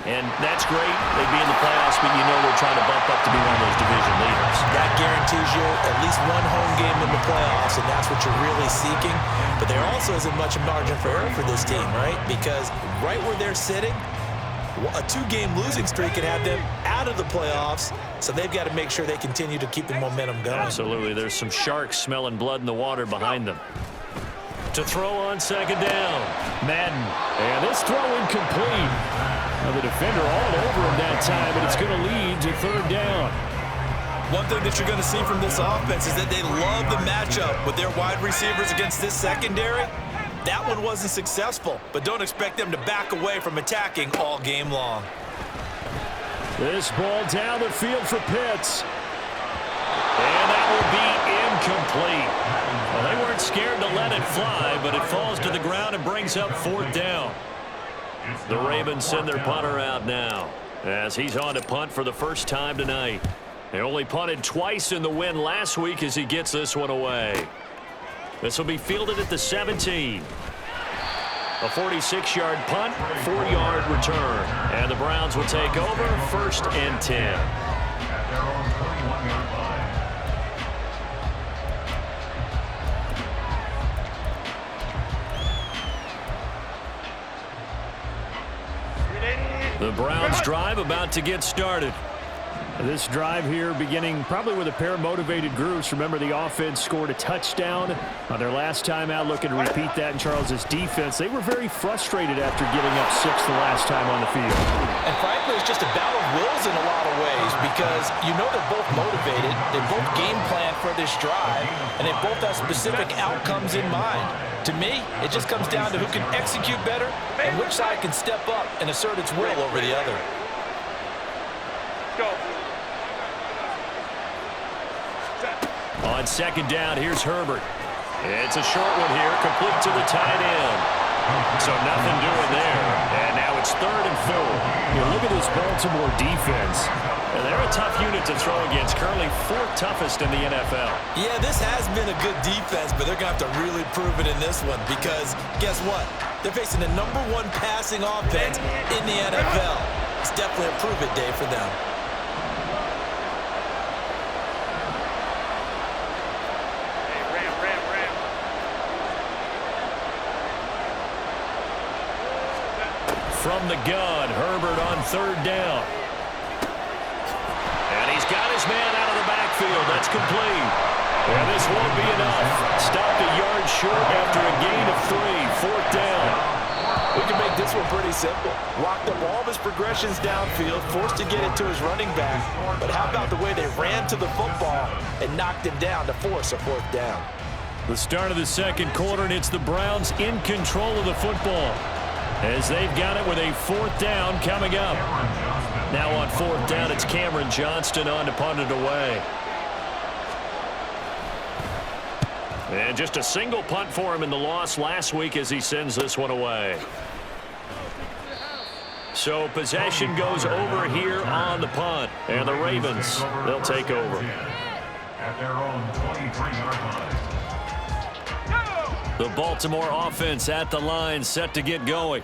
and that's great. They'd be in the playoffs, but you know they're trying to bump up to be one of those division leaders. That guarantees you at least one home game in the playoffs, and that's what you're really seeking. But there also isn't much margin for error for this team, right? Because right where they're sitting, a 2-game losing streak could have them out of the playoffs, so they've got to make sure they continue to keep the momentum going. Absolutely. There's some sharks smelling blood in the water behind them. To throw on second down, Madden. And this throw incomplete. Now the defender all over him that time, but it's going to lead to third down. One thing that you're going to see from this offense is that they love the matchup with their wide receivers against this secondary. That one wasn't successful, but don't expect them to back away from attacking all game long. This ball down the field for Pitts. And that will be incomplete. Well, they weren't scared to let it fly, but it falls to the ground and brings up fourth down. The Ravens send their punter out now as he's on to punt for the first time tonight. They only punted twice in the win last week as he gets this one away. This will be fielded at the 17. A 46-yard punt, 4-yard return. And the Browns will take over, 1st and 10. The Browns drive about to get started. This drive here beginning probably with a pair of motivated groups. Remember, the offense scored a touchdown on their last time out, looking to repeat that in Charles's defense. They were very frustrated after giving up 6 the last time on the field. And frankly, it's just a battle of wills in a lot of ways because you know they're both motivated, they both game plan for this drive, and they both have specific outcomes in mind. To me, it just comes down to who can execute better and which side can step up and assert its will over the other. Go. On second down, here's Herbert. It's a short one here, complete to the tight end. So nothing doing there. And now it's 3rd and 4. You look at this Baltimore defense. And they're a tough unit to throw against, currently 4th toughest in the NFL. Yeah, this has been a good defense, but they're going to have to really prove it in this one because guess what? They're facing the #1 passing offense in the NFL. It's definitely a prove-it day for them. From the gun, Herbert on 3rd down. And he's got his man out of the backfield. That's complete. And this won't be enough. Stopped a yard short after a gain of 3. 4th down. We can make this one pretty simple. Locked up all of his progressions downfield, forced to get it to his running back. But how about the way they ran to the football and knocked him down to force a 4th down? The start of the second quarter, and it's the Browns in control of the football as they've got it with a 4th down coming up. Now on 4th down, it's Cameron Johnston on to punt it away. And just a single punt for him in the loss last week as he sends this one away. So possession goes over here on the punt. And the Ravens, they'll take over. At their own 23-yard line. The Baltimore offense at the line, set to get going.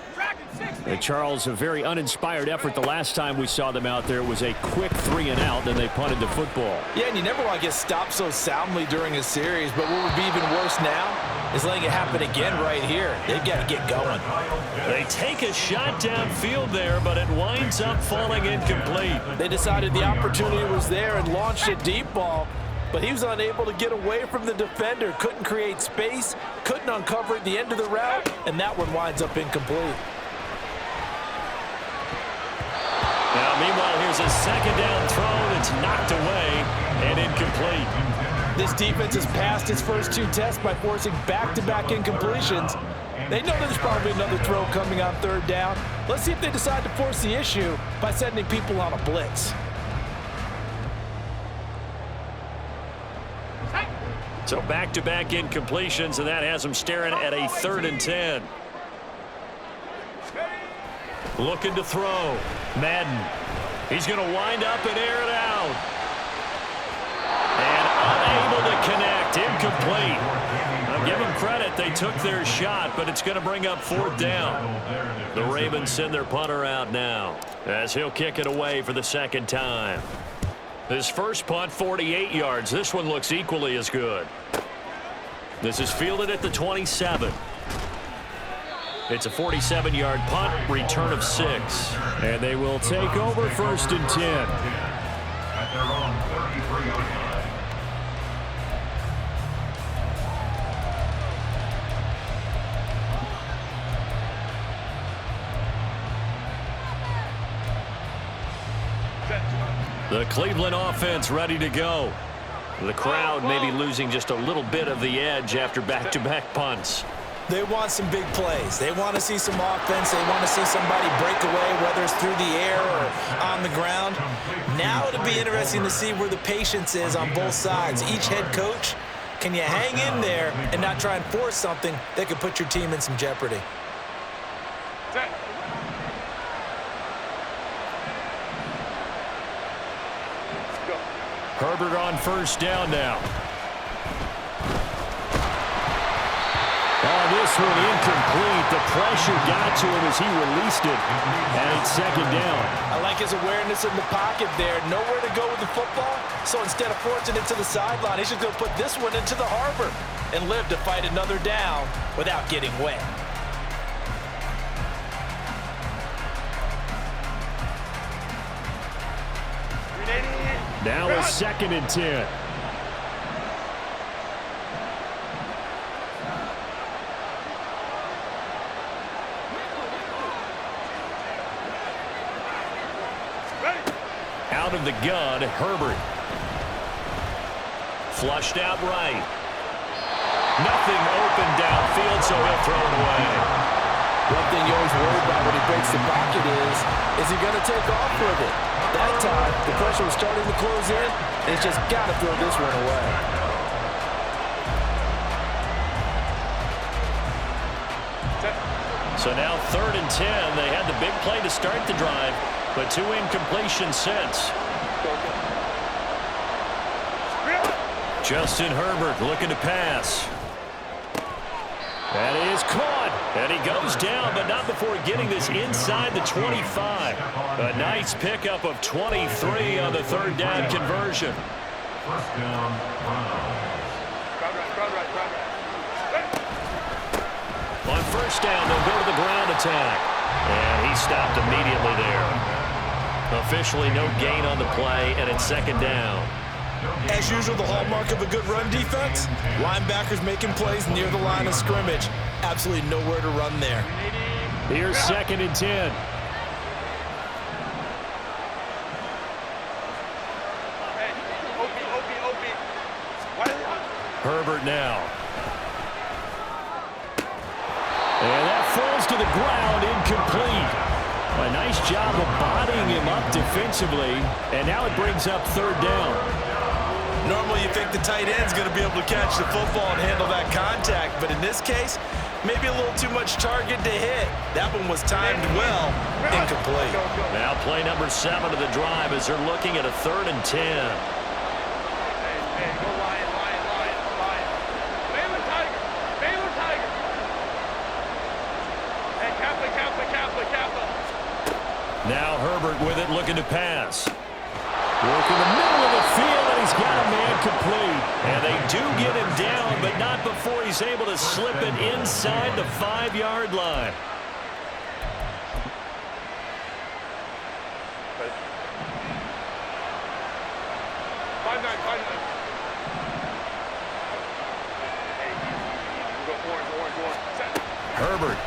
And Charles, a very uninspired effort the last time we saw them out there. It was a quick 3 and out, then they punted the football. Yeah, and you never want to get stopped so soundly during a series, but what would be even worse now is letting it happen again right here. They've got to get going. They take a shot downfield there, but it winds up falling incomplete. They decided the opportunity was there and launched a deep ball, but he was unable to get away from the defender, couldn't create space, couldn't uncover at the end of the route, and that one winds up incomplete. Now, meanwhile, here's a second down throw that's knocked away and incomplete. This defense has passed its first 2 tests by forcing back-to-back incompletions. They know there's probably another throw coming on 3rd down. Let's see if they decide to force the issue by sending people on a blitz. So back-to-back incompletions, and that has them staring at a 3rd and 10. Looking to throw. Madden. He's going to wind up and air it out. And unable to connect. Incomplete. A give them credit. They took their shot, but it's going to bring up 4th down. The Ravens send their punter out now as he'll kick it away for the 2nd time. His first punt, 48 yards. This one looks equally as good. This is fielded at the 27. It's a 47-yard punt, return of 6. And they will take over 1st and 10. At their own 33-yard line. The Cleveland offense ready to go. The crowd may be losing just a little bit of the edge after back-to-back punts. They want some big plays. They want to see some offense. They want to see somebody break away, whether it's through the air or on the ground. Now it'll be interesting to see where the patience is on both sides. Each head coach, can you hang in there and not try and force something that could put your team in some jeopardy? Herbert on 1st down now. Oh, this one incomplete. The pressure got to him as he released it. And it's 2nd down. I like his awareness in the pocket there. Nowhere to go with the football. So instead of forcing it to the sideline, he's just going to put this one into the harbor and live to fight another down without getting wet. Now it's 2nd and 10. Out of the gun, Herbert. Flushed out right. Nothing open downfield, so he'll throw it away. One thing you always worry about when he breaks the pocket is he going to take off with it? That time, the pressure was starting to close in, and he's just got to throw this one away. So now 3rd and 10. They had the big play to start the drive, but 2 incompletions since. Justin Herbert looking to pass. That is caught. And he goes down, but not before getting this inside the 25. A nice pickup of 23 on the 3rd down conversion. 1st down, On 1st down, they'll go to the ground attack. And he stopped immediately there. Officially no gain on the play, and it's 2nd down. As usual, the hallmark of a good run defense, linebackers making plays near the line of scrimmage. Absolutely nowhere to run there. Here's 2nd and 10. Herbert now. And that falls to the ground, incomplete. A nice job of bodying him up defensively, and now it brings up 3rd down. Normally you think the tight end's going to be able to catch the football and handle that contact, but in this case, maybe a little too much target to hit. That one was timed well, incomplete. Now play number 7 of the drive as they're looking at a 3rd and 10. Now Herbert with it, looking to pass. Work in the middle of the field, and he's got a man complete. And they do get him down, but not before he's able to slip it inside the 5-yard line. Herbert.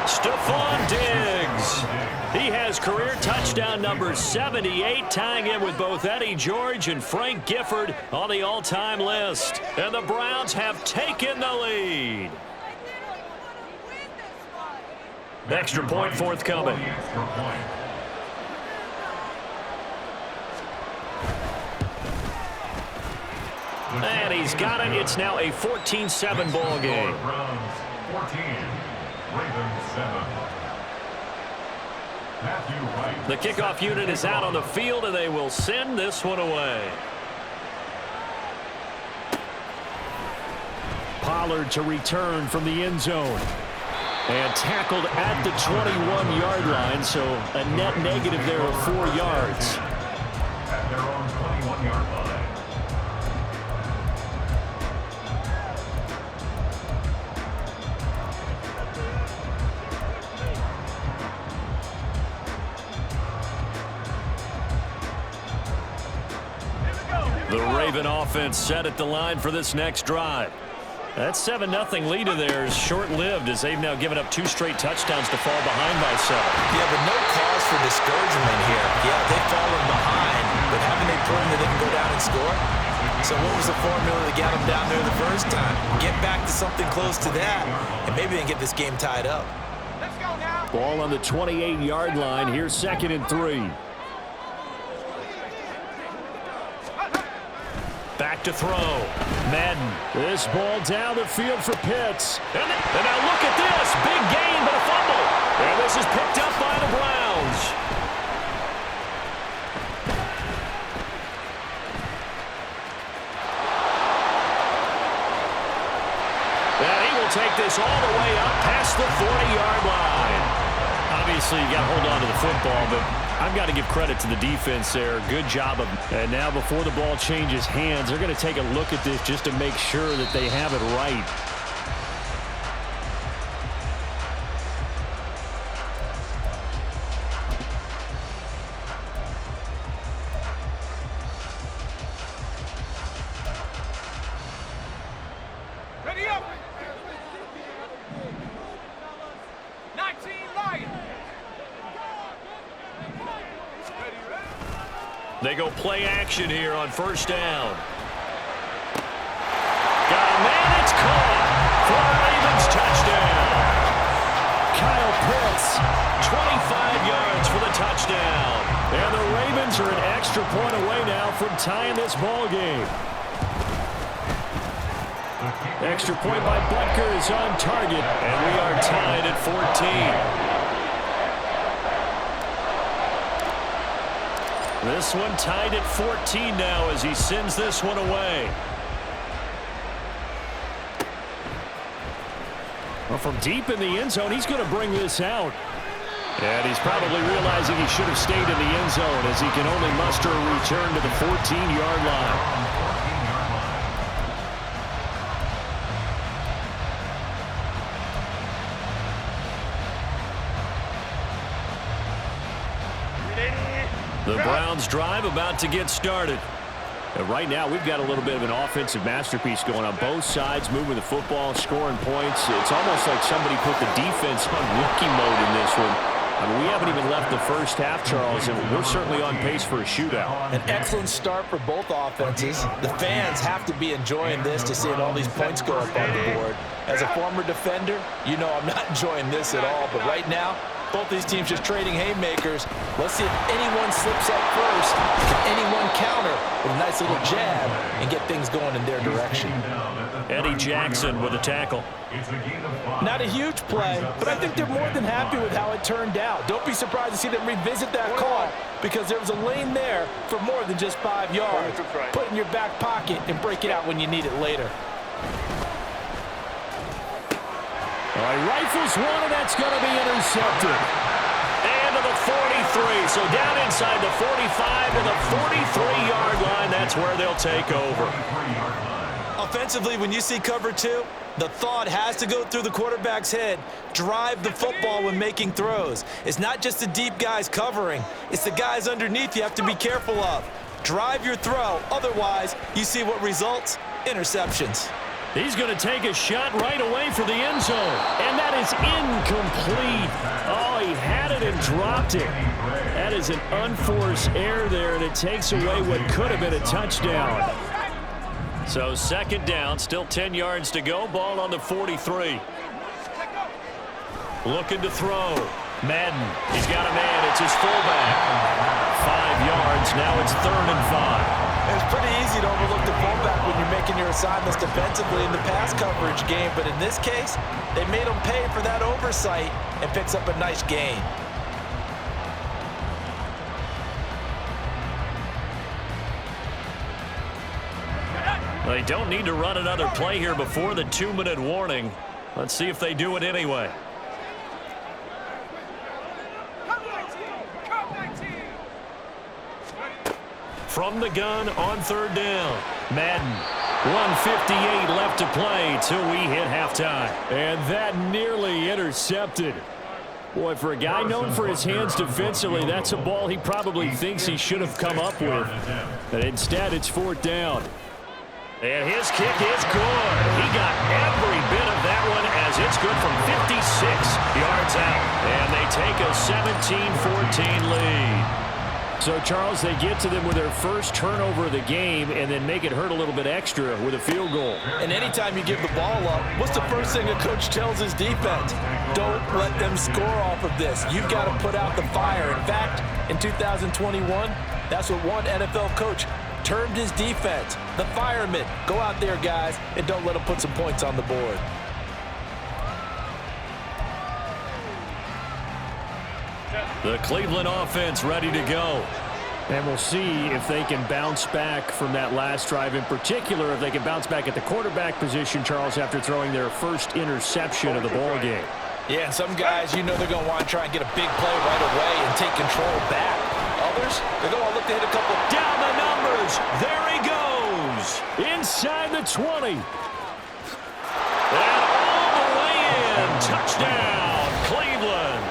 Stephon Diggs. He has career touchdown number 78, tying him with both Eddie George and Frank Gifford on the all-time list. And the Browns have taken the lead. Extra point forthcoming. And he's got it. It's now a 14-7 ball game. Browns 14, Ravens 7. The kickoff unit is out on the field, and they will send this one away. Pollard to return from the end zone. And tackled at the 21-yard line, so a net negative there of 4 yards. At their own 21-yard line. The Raven offense set at the line for this next drive. That 7-0 lead of theirs short-lived as they've now given up 2 straight touchdowns to fall behind by 7. Yeah, but no cause for discouragement here. Yeah, they've fallen behind, but haven't they proven that they can go down and score? So what was the formula that got them down there the first time? Get back to something close to that, and maybe they can get this game tied up. Ball on the 28-yard line. Here's 2nd and 3. Back to throw. Madden. This ball down the field for Pitts. And now look at this. Big gain, but a fumble. And this is picked up by the Browns. And he will take this all the way up past the 40-yard line. Obviously, you got to hold on to the football, but I've got to give credit to the defense there. Good job of. And now before the ball changes hands, they're going to take a look at this just to make sure that they have it right. Ready up! 19 Lions! They go play action here on 1st down. Got a man, it's caught for a Ravens touchdown. Kyle Pitts, 25 yards for the touchdown. and the Ravens are an extra point away now from tying this ball game. Extra point by Butker is on target, And we are tied at 14. This one tied at 14 now as he sends this one away. Well, from deep in the end zone, he's going to bring this out. And he's probably realizing he should have stayed in the end zone as he can only muster a return to the 14-yard line. The Browns drive about to get started. And right now, we've got a little bit of an offensive masterpiece going on both sides, moving the football, scoring points. It's almost like somebody put the defense on rookie mode in this one. I mean, we haven't even left the first half, Charles, and we're certainly on pace for a shootout. An excellent start for both offenses. The fans have to be enjoying this to seeing all these points go up on the board. As a former defender, you know I'm not enjoying this at all. But right now, both these teams just trading haymakers. Let's see if anyone slips up first. Can anyone counter with a nice little jab and get things going in their direction? Eddie Jackson with a tackle. Not a huge play, but I think they're more than happy with how it turned out. Don't be surprised to see them revisit that call because there was a lane there for more than just 5 yards. Put it in your back pocket and break it out when you need it later. All right, rifles one, and that's going to be intercepted. And to the 43. So down inside the 45 to the 43-yard line. That's where they'll take over. Offensively, when you see cover two, the thought has to go through the quarterback's head. Drive the football when making throws. It's not just the deep guys covering. It's the guys underneath you have to be careful of. Drive your throw. Otherwise, you see what results? Interceptions. He's going to take a shot right away for the end zone. And that is incomplete. Oh, he had it and dropped it. That is an unforced error there, and it takes away what could have been a touchdown. So 2nd down, still 10 yards to go. Ball on the 43. Looking to throw. Madden, he's got a man. It's his fullback. 5 yards. Now it's 3rd and 5. It's pretty easy to overlook the fullback when you're making your assignments defensively in the pass coverage game, but in this case, they made him pay for that oversight and picks up a nice gain. They don't need to run another play here before the 2-minute warning. Let's see if they do it anyway. From the gun on 3rd down. Madden. 1:58 left to play till we hit halftime. And that nearly intercepted. Boy, for a guy known for his hands defensively, that's a ball he probably thinks he should have come up with. But instead, it's 4th down. And his kick is good. He got every bit of that one as it's good from 56 yards out. And they take a 17-14 lead. So, Charles, they get to them with their first turnover of the game and then make it hurt a little bit extra with a field goal. And anytime you give the ball up, what's the first thing a coach tells his defense? Don't let them score off of this. You've got to put out the fire. In fact, in 2021, that's what one NFL coach termed his defense. The firemen. Go out there, guys, and don't let them put some points on the board. The Cleveland offense ready to go. And we'll see if they can bounce back from that last drive, in particular if they can bounce back at the quarterback position, Charles, after throwing their first interception of the ball game. Yeah, and some guys, you know they're going to want to try and get a big play right away and take control back. Others, they're going to look to hit a couple. Down the numbers. There he goes. Inside the 20. And all the way in. Touchdown, Cleveland.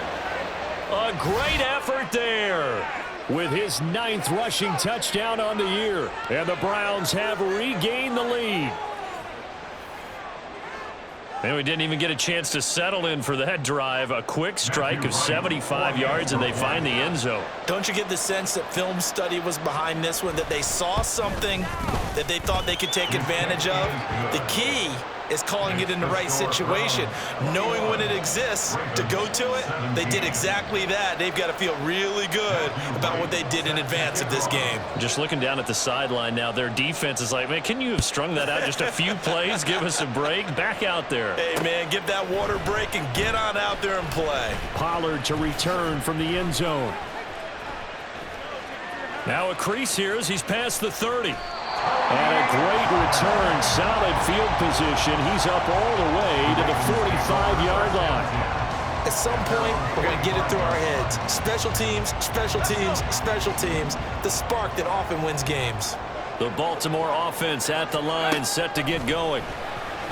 A great effort there. With his 9th rushing touchdown on the year. And the Browns have regained the lead. And we didn't even get a chance to settle in for that drive. A quick strike of 75 yards, and they find the end zone. Don't you get the sense that film study was behind this one, that they saw something that they thought they could take advantage of? The key is calling it in the right situation, knowing when it exists to go to it. They did exactly that. They've got to feel really good about what they did in advance of this game. Just looking down at the sideline now, their defense is like, man, can you have strung that out just a few plays? Give us a break. Back out there. Hey, man, give that water break and get on out there and play. Pollard to return from the end zone. Now a crease here as he's past the 30. And a great return, solid field position. He's up all the way to the 45-yard line. At some point, we're going to get it through our heads. Special teams, special teams, special teams. The spark that often wins games. The Baltimore offense at the line, set to get going.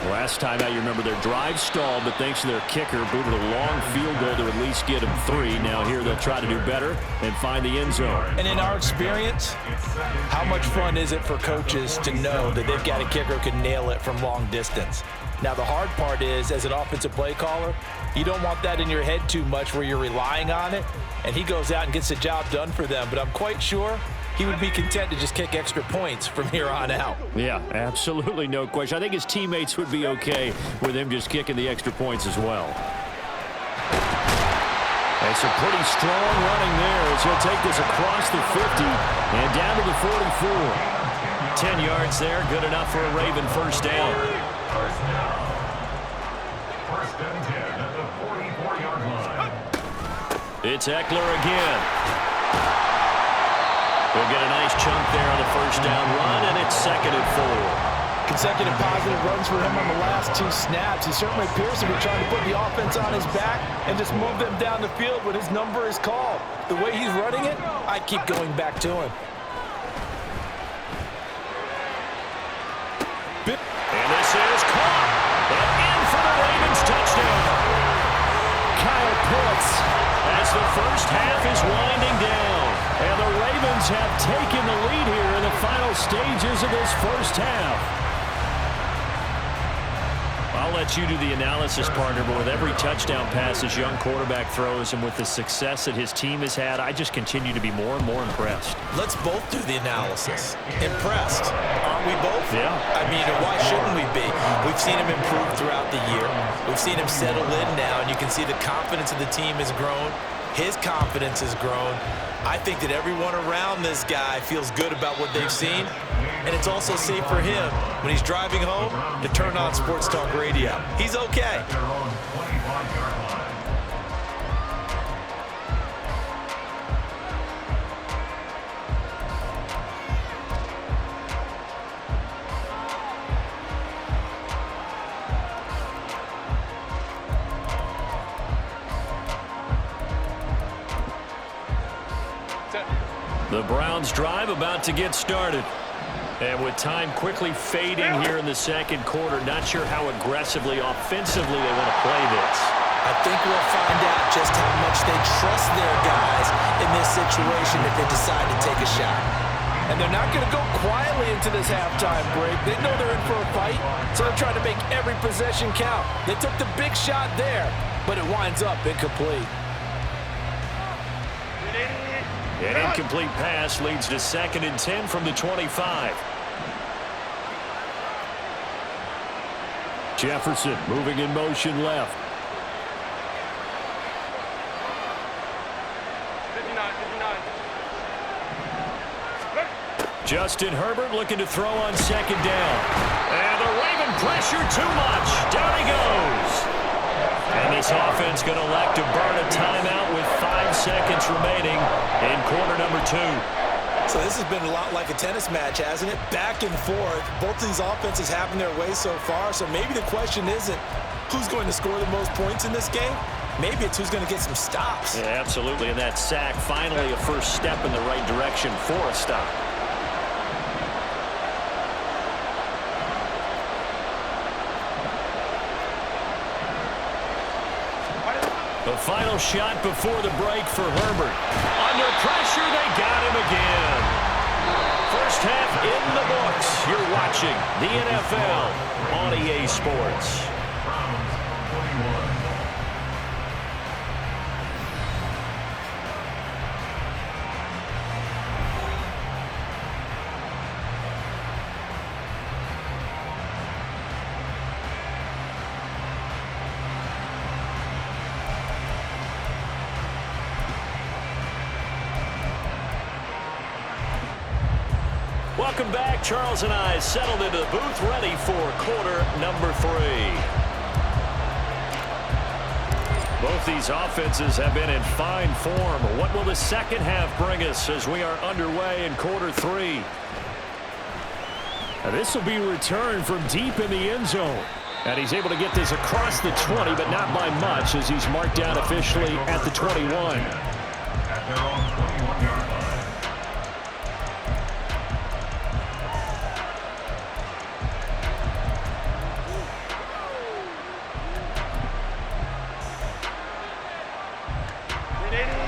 Last time out, you remember their drive stalled, but thanks to their kicker, booted a long field goal to at least get them 3. Now here they'll try to do better and find the end zone. And in our experience, how much fun is it for coaches to know that they've got a kicker who can nail it from long distance? Now, the hard part is, as an offensive play caller, you don't want that in your head too much where you're relying on it, and he goes out and gets the job done for them. But I'm quite sure he would be content to just kick extra points from here on out. Yeah, absolutely no question. I think his teammates would be okay with him just kicking the extra points as well. It's a pretty strong running there as he'll take this across the 50 and down to the 44. 10 yards there, good enough for a Raven first down. First and 10 at the 44-yard line. It's Eckler again. We'll get a nice chunk there on the first down run, and it's 2nd and 4. Consecutive positive runs for him on the last 2 snaps. He certainly appears to be trying to put the offense on his back and just move them down the field when his number is called. The way he's running it, I keep going back to him. And this is caught. And in for the Ravens touchdown. Kyle Pitts. As the first half is winding down. And the Ravens have taken the lead here in the final stages of this first half. I'll let you do the analysis, partner, but with every touchdown pass this young quarterback throws and with the success that his team has had, I just continue to be more and more impressed. Let's both do the analysis. Impressed. Aren't we both? Yeah. I mean, why shouldn't we be? We've seen him improve throughout the year. We've seen him settle in now, and you can see the confidence of the team has grown. His confidence has grown. I think that everyone around this guy feels good about what they've seen, and it's also safe for him when he's driving home to turn on Sports Talk Radio. He's okay. Their own 25-yard line. The Browns drive about to get started. And with time quickly fading here in the second quarter, not sure how aggressively, offensively they want to play this. I think we'll find out just how much they trust their guys in this situation if they decide to take a shot. And they're not going to go quietly into this halftime break. They know they're in for a fight, so they're trying to make every possession count. They took the big shot there, but it winds up incomplete. An incomplete pass leads to 2nd and 10 from the 25. Jefferson moving in motion left. 59. Justin Herbert looking to throw on 2nd down. And they're waving pressure too much. Down he goes. And this offense going to elect to burn a timeout with 5 seconds remaining in quarter number 2. So this has been a lot like a tennis match, hasn't it? Back and forth. Both these offenses having their way so far. So maybe the question isn't who's going to score the most points in this game. Maybe it's who's going to get some stops. Yeah, absolutely. And that sack, finally a first step in the right direction for a stop. The final shot before the break for Herbert. Under pressure, they got him again. First half in the books. You're watching the NFL on EA Sports. Browns 41. Welcome back. Charles and I settled into the booth, ready for quarter number 3. Both these offenses have been in fine form. What will the second half bring us as we are underway in quarter 3? Now this will be returned from deep in the end zone. And he's able to get this across the 20, but not by much as he's marked down officially at the 21. At their own 21-yard line.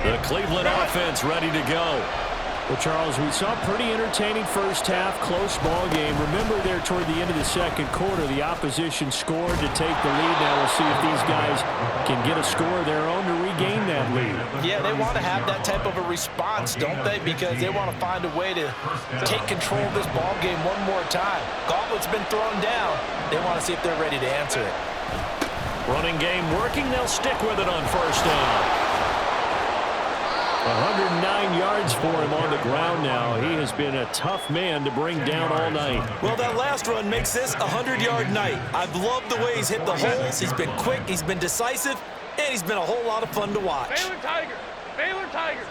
The Cleveland offense ready to go. Well, Charles, we saw a pretty entertaining first half, close ball game. Remember there toward the end of the second quarter, the opposition scored to take the lead. Now we'll see if these guys can get a score of their own to regain that lead. Yeah, they want to have that type of a response, don't they? Because they want to find a way to take control of this ball game one more time. Gauntlet's been thrown down. They want to see if they're ready to answer it. Running game working. They'll stick with it on first down. 109 yards for him on the ground now. He has been a tough man to bring down all night. Well, that last run makes this a 100-yard night. I've loved the way he's hit the holes. He's been quick, he's been decisive, and he's been a whole lot of fun to watch. Baylor Tiger. Baylor Tiger.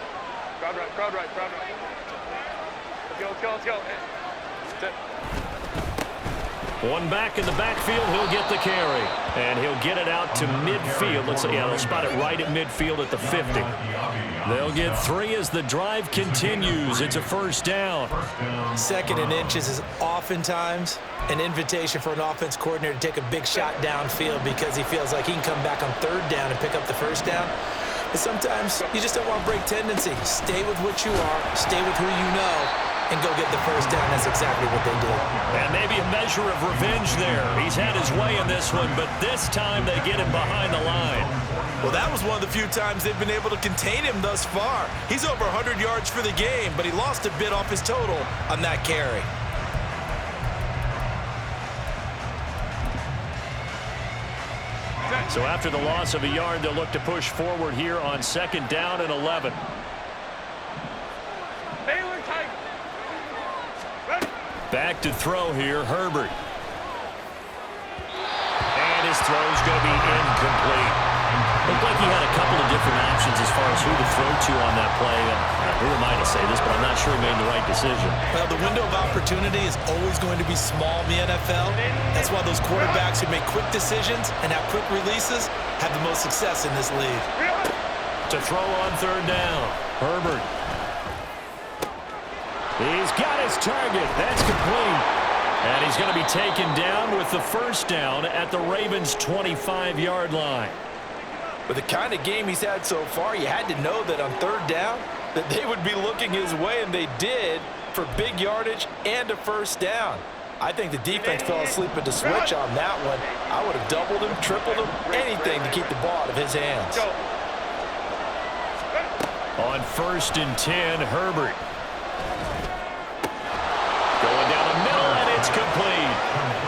Crowd right, crowd right, crowd right. Let's go, let's go, let's go. Sit. One back in the backfield, he'll get the carry. And he'll get it out to midfield. Let's see, yeah, they'll spot it right at midfield at the 50. They'll get 3 as the drive continues. It's a first down. 2nd and inches is oftentimes an invitation for an offense coordinator to take a big shot downfield because he feels like he can come back on 3rd down and pick up the first down. But sometimes you just don't want to break tendency. Stay with what you are, stay with who you know, and go get the first down. That's exactly what they did. And maybe a measure of revenge there. He's had his way in this one, but this time they get him behind the line. Well, that was one of the few times they've been able to contain him thus far. He's over 100 yards for the game, but he lost a bit off his total on that carry. So after the loss of a yard, they'll look to push forward here on 2nd down and 11. Baylor Tiger. Ready. Back to throw here, Herbert. And his throw's going to be incomplete. Looked like he had a couple of different options as far as who to throw to on that play. And who am I to say this, but I'm not sure he made the right decision. Well, the window of opportunity is always going to be small in the NFL. That's why those quarterbacks who make quick decisions and have quick releases have the most success in this league. To throw on 3rd down, Herbert. He's got his target. That's complete. And he's going to be taken down with the first down at the Ravens' 25-yard line. With the kind of game he's had so far, you had to know that on third down that they would be looking his way, and they did, for big yardage and a first down. I think the defense fell asleep at the switch on that one. I would have doubled him, tripled him, anything to keep the ball out of his hands. On 1st and 10, Herbert. Going down the middle, and it's complete.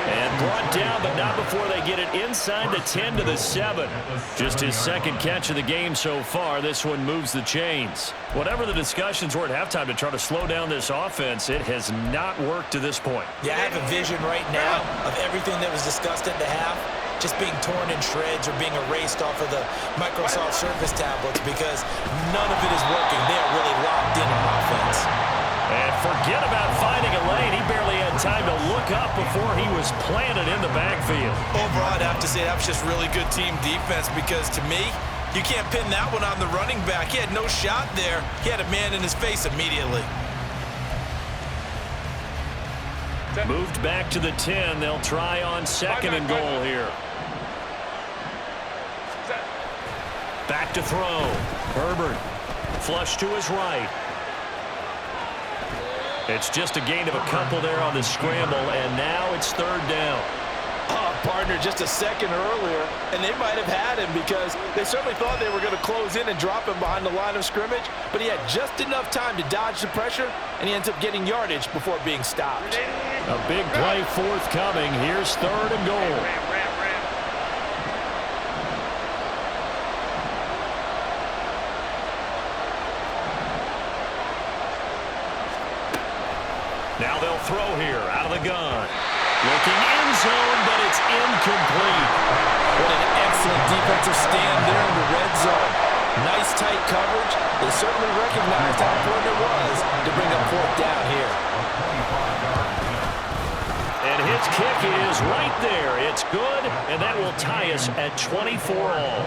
And brought down, but not before they get it inside the 10 to the 7. Just his second catch of the game so far. This one moves the chains. Whatever the discussions were at halftime to try to slow down this offense, it has not worked to this point. Yeah, I have a vision right now of everything that was discussed at the half just being torn in shreds or being erased off of the Microsoft Surface tablets because none of it is working. They are really locked in on offense. And forget about finding a lane. He barely had time to look up before he was planted in the backfield. Overall, I'd have to say that was just really good team defense because to me, you can't pin that one on the running back. He had no shot there. He had a man in his face immediately. Moved back to the 10. They'll try on 2nd and goal here. Back to throw. Herbert. Flush to his right. It's just a gain of a couple there on the scramble, and now it's 3rd down. Oh, partner, just a second earlier, and they might have had him because they certainly thought they were going to close in and drop him behind the line of scrimmage, but he had just enough time to dodge the pressure, and he ends up getting yardage before being stopped. A big play forthcoming. Here's 3rd and goal. Now they'll throw here out of the gun. Looking end zone, but it's incomplete. What an excellent defensive stand there in the red zone. Nice tight coverage. They certainly recognized how important it was to bring up 4th down here. And his kick is right there. It's good, and that will tie us at 24 all.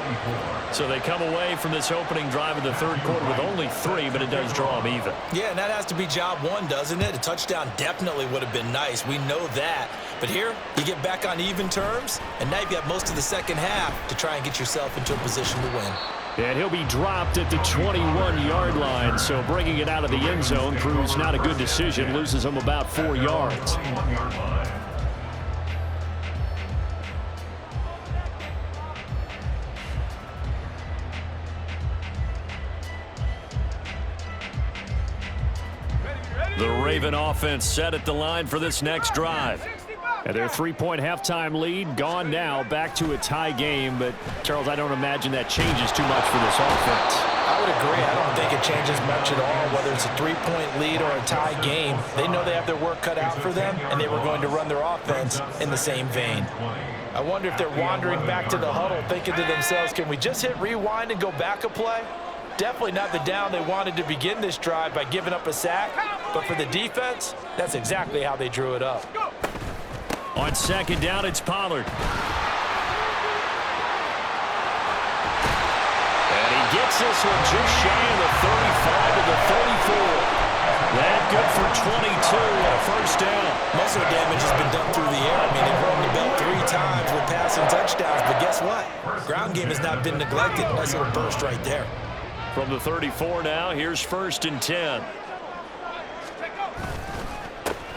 So they come away from this opening drive in the 3rd quarter with only 3, but it does draw them even. Yeah, and that has to be job 1, doesn't it? A touchdown definitely would have been nice. We know that. But here, you get back on even terms, and now you've got most of the second half to try and get yourself into a position to win. And he'll be dropped at the 21-yard line, so bringing it out of the end zone proves not a good decision, loses him about 4 yards. The Raven offense set at the line for this next drive. And their 3-point halftime lead gone now, back to a tie game. But, Charles, I don't imagine that changes too much for this offense. I would agree. I don't think it changes much at all, whether it's a 3-point lead or a tie game. They know they have their work cut out for them, and they were going to run their offense in the same vein. I wonder if they're wandering back to the huddle, thinking to themselves, can we just hit rewind and go back a play? Definitely not the down they wanted to begin this drive by giving up a sack. But for the defense, that's exactly how they drew it up. On 2nd down, it's Pollard. And he gets this one just shy of the 35 to the 34. That good for 22 and a first down. Most of the damage has been done through the air. I mean, they've rung the bell 3 times with passing touchdowns. But guess what? Ground game has not been neglected. Nice little burst right there. From the 34 now, here's 1st and 10.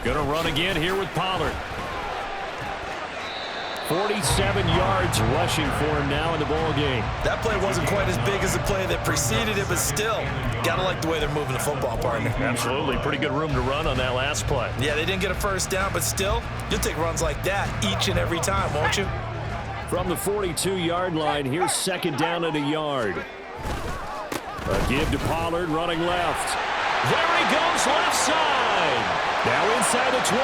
Gonna run again here with Pollard. 47 yards rushing for him now in the ball game. That play wasn't quite as big as the play that preceded it, but still, gotta like the way they're moving the football, partner. Absolutely. Pretty good room to run on that last play. Yeah, they didn't get a first down, but still, you'll take runs like that each and every time, won't you? From the 42-yard line, here's 2nd down and a yard. A give to Pollard, running left. There he goes, left side. Now inside the 25.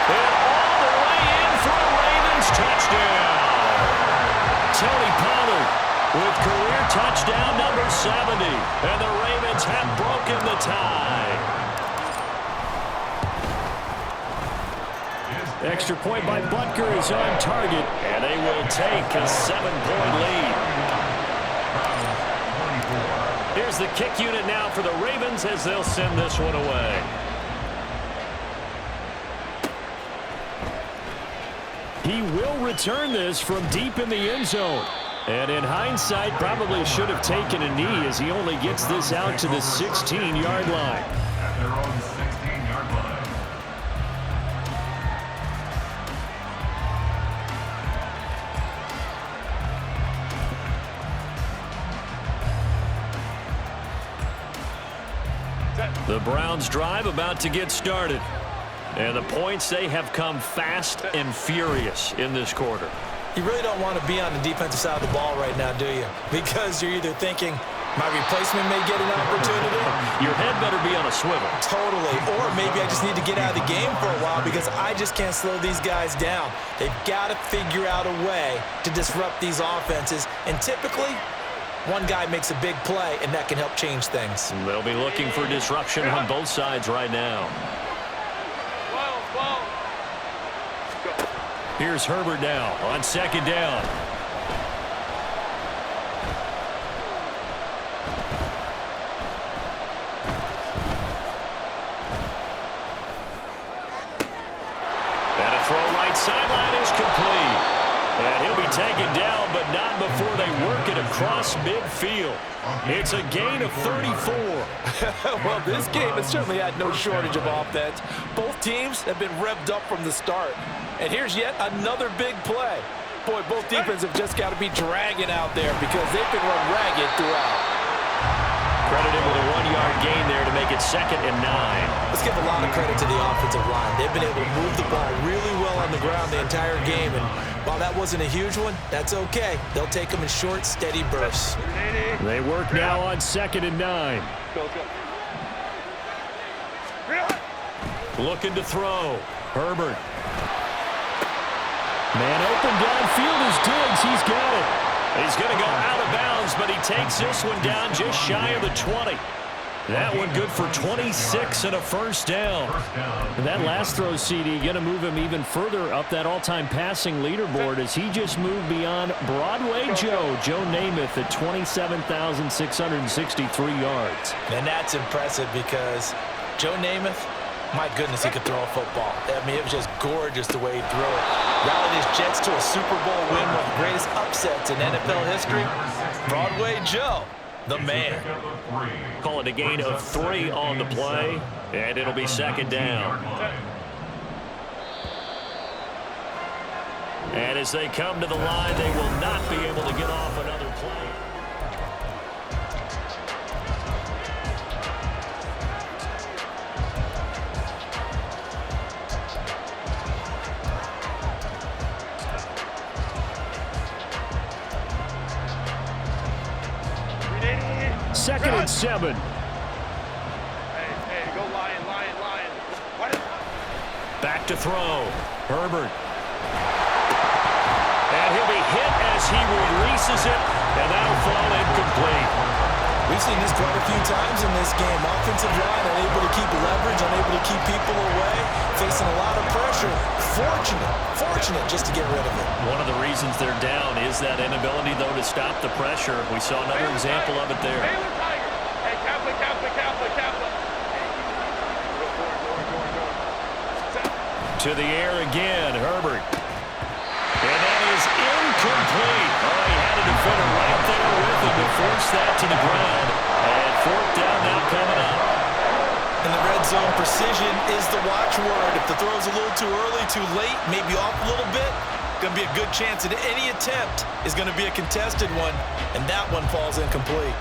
And all the way in for a Ravens touchdown. Tony Pollard with career touchdown number 70. And the Ravens have broken the tie. Extra point by Butker is on target. And they will take a 7-point lead. Here's is the kick unit now for the Ravens as they'll send this one away. He will return this from deep in the end zone. And in hindsight, probably should have taken a knee as he only gets this out to the 16-yard line. At their own 16-yard line. The Browns drive about to get started. And the points, they have come fast and furious in this quarter. You really don't want to be on the defensive side of the ball right now, do you? Because you're either thinking, my replacement may get an opportunity. Your head better be on a swivel. Totally. Or maybe I just need to get out of the game for a while because I just can't slow these guys down. They've got to figure out a way to disrupt these offenses. And typically, one guy makes a big play, and that can help change things. They'll be looking for disruption on both sides right now. Here's Herbert now on second down. And a throw right sideline is complete. And he'll be taken down, but not before they work it across midfield. It's a gain of 34. Well, this game has certainly had no shortage of offense. Both teams have been revved up from the start. And here's yet another big play. Boy, both defenses have just got to be dragging out there because they've been run ragged throughout. Credited with a 1-yard gain there to make it 2nd and 9. Let's give a lot of credit to the offensive line. They've been able to move the ball really well on the ground the entire game. And while that wasn't a huge one, that's okay. They'll take them in short, steady bursts. They work now on 2nd and 9. Looking to throw. Herbert. Man open downfield is Diggs. He's got it. He's going to go out of bounds, but he takes this one down just shy of the 20. That one good for 26 and a first down. And that last throw, CD, going to move him even further up that all-time passing leaderboard as he just moved beyond Broadway Joe Namath at 27,663 yards. And that's impressive because Joe Namath, my goodness, he could throw a football. I mean, it was just gorgeous the way he threw it. Rallied his Jets to a Super Bowl win, one of the greatest upsets in NFL history. Broadway Joe, the man. Call it a gain of 3 on the play, and it'll be 2nd down. And as they come to the line, they will not be able to get off another play. Second and 7. Hey, go Lion. What? Back to throw. Herbert. And he'll be hit as he releases it, and that'll fall incomplete. We've seen this quite a few times in this game. Offensive line unable to keep leverage, unable to keep people away, facing a lot of pressure. Fortunate just to get rid of it. One of the reasons they're down is that inability, though, to stop the pressure. We saw another example of it there. Baylor Tiger. Hey, Kaplan. To the air again, Herbert. And that is incomplete. Oh, he had a defender right there with him to force that to the ground. And 4th down now coming up. In the red zone, precision is the watchword. If the throw's a little too early, too late, maybe off a little bit, going to be a good chance that any attempt is going to be a contested one, and that one falls incomplete.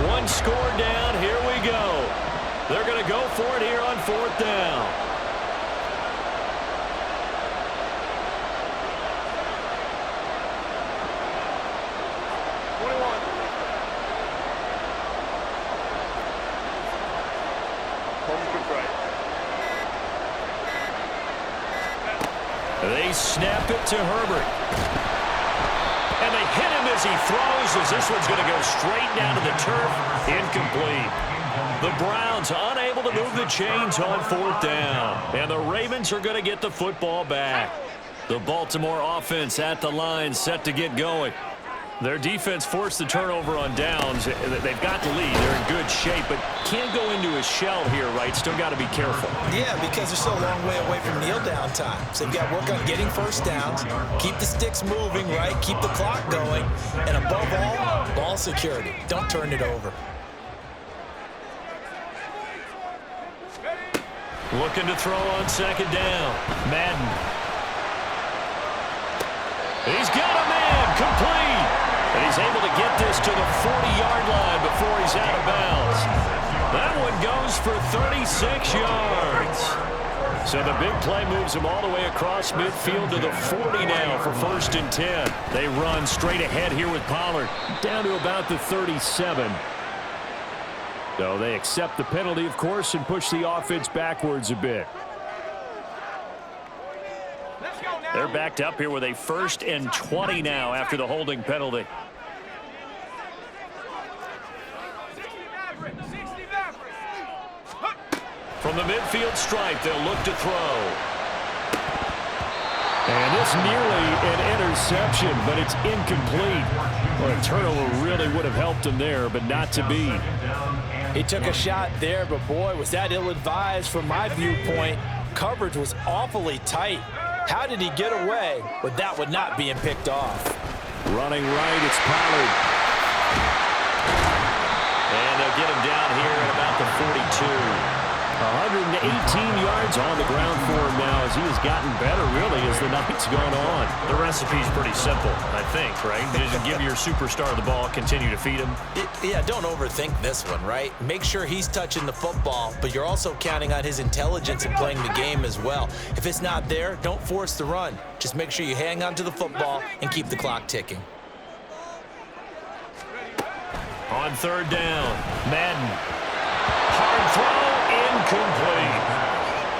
One score down. Here we go. They're going to go for it here on 4th down. They snap it to Herbert. And they hit him as he throws, as this one's going to go straight down to the turf. Incomplete. The Browns unable to move the chains on 4th down. And the Ravens are going to get the football back. The Baltimore offense at the line, set to get going. Their defense forced the turnover on downs. They've got the lead. They're in good shape, but can't go into a shell here, right? Still got to be careful. Yeah, because they're still a long way away from kneel down time. So they've got to work on getting first downs, keep the sticks moving, right? Keep the clock going, and above all, ball security. Don't turn it over. Looking to throw on second down. Madden. He's got a man complete. And he's able to get this to the 40-yard line before he's out of bounds. That one goes for 36 yards. So the big play moves him all the way across midfield to the 40 now for 1st and 10. They run straight ahead here with Pollard down to about the 37. So they accept the penalty, of course, and push the offense backwards a bit. They're backed up here with a 1st and 20 now after the holding penalty. From the midfield stripe, they'll look to throw. And it's nearly an interception, but it's incomplete. Well, a turnover really would have helped him there, but not to be. He took a shot there, but boy, was that ill-advised from my viewpoint. Coverage was awfully tight. How did he get away with that one not being picked off? Running right, it's Pollard. And they'll get him down here at about the 42. 118 yards on the ground for him now as he has gotten better, really, as the night's gone on. The recipe's pretty simple, I think, right? Just give your superstar the ball, continue to feed him. Yeah, don't overthink this one, right? Make sure he's touching the football, but you're also counting on his intelligence in playing the game as well. If it's not there, don't force the run. Just make sure you hang on to the football and keep the clock ticking. On 3rd down, Madden. Hard throw, incomplete.